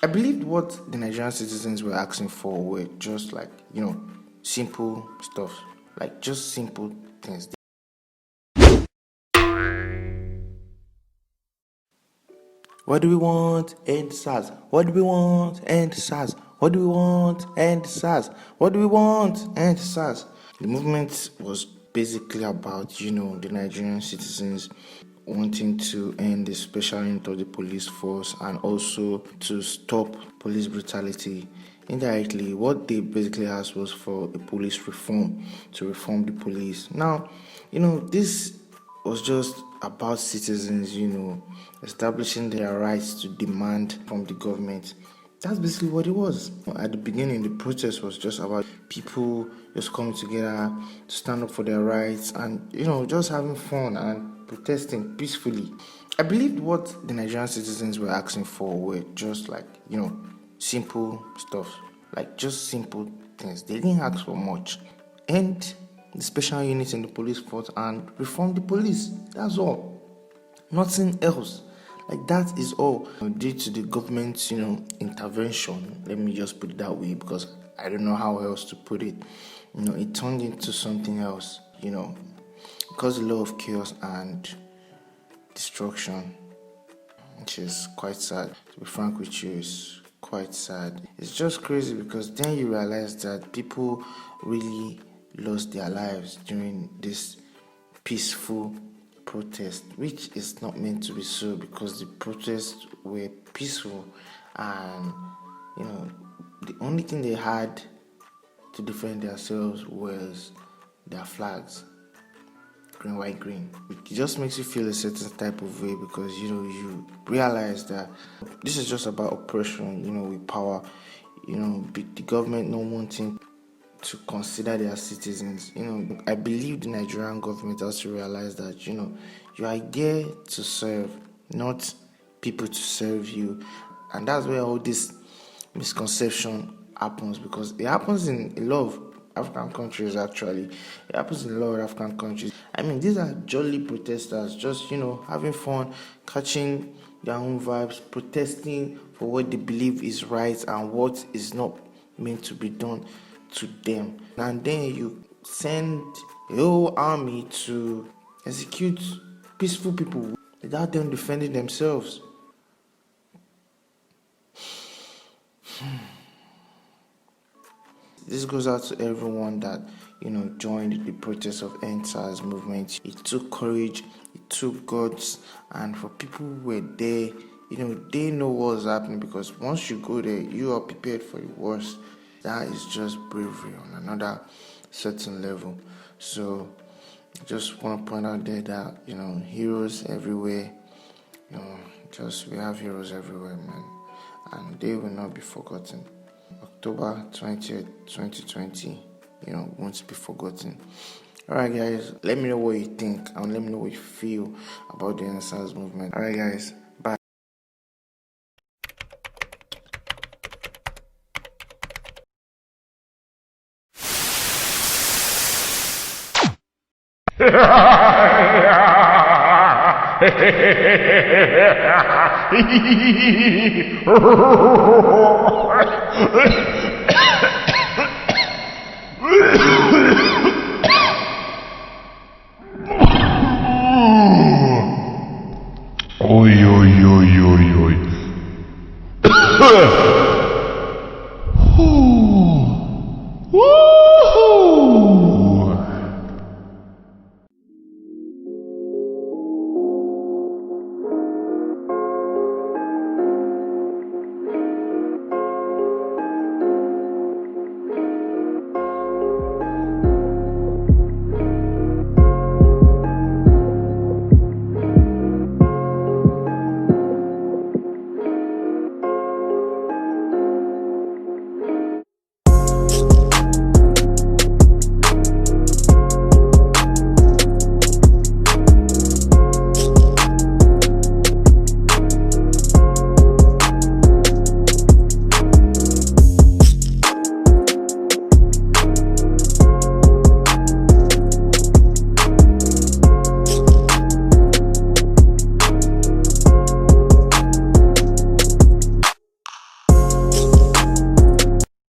I believed what the Nigerian citizens were asking for were just like, simple stuff, like just simple things. What do we want? End SARS. What do we want? End SARS. What do we want? End SARS. What do we want? End SARS. The movement was basically about, the Nigerian citizens wanting to end the special unit of the police force and also to stop police brutality. Indirectly, what they basically asked was for a police reform, to reform the police. Now, this was just about citizens, establishing their rights to demand from the government. That's basically what it was. At the beginning, the protest was just about people just coming together to stand up for their rights and, just having fun and protesting peacefully. I believed what the Nigerian citizens were asking for were just like, simple stuff, like just simple things. They didn't ask for much. And the special units in the police force and reform the police. That's all. Nothing else. Like that is all. Due to the government's, intervention, let me just put it that way because I don't know how else to put it. It turned into something else, It caused a lot of chaos and destruction, which is quite sad. To be frank with you, it's quite sad. It's just crazy because then you realize that people really lost their lives during this peaceful protest, which is not meant to be so because the protests were peaceful and the only thing they had to defend themselves was their flags, green, white, green. It just makes you feel a certain type of way because you realize that this is just about oppression, with power, the government not wanting to consider their citizens. I believe the Nigerian government has to realize that, you are there to serve, not people to serve you. And that's where all this misconception happens because it happens in a lot of African countries actually. It happens in a lot of African countries. I mean, these are jolly protesters, just, having fun, catching their own vibes, protesting for what they believe is right and what is not meant to be done to them. And then you send a whole army to execute peaceful people without them defending themselves. This goes out to everyone that joined the protest of ENDSARS movement. It took courage, it took guts, and for people who were there, they know what's happening because once you go there, you are prepared for the worst. That is just bravery on another certain level. So just want to point out there that heroes everywhere. We have heroes everywhere, man, and they will not be forgotten. October 20th, 2020, won't be forgotten. Alright guys, let me know what you think and let me know what you feel about the ENDSARS movement. Alright guys, bye.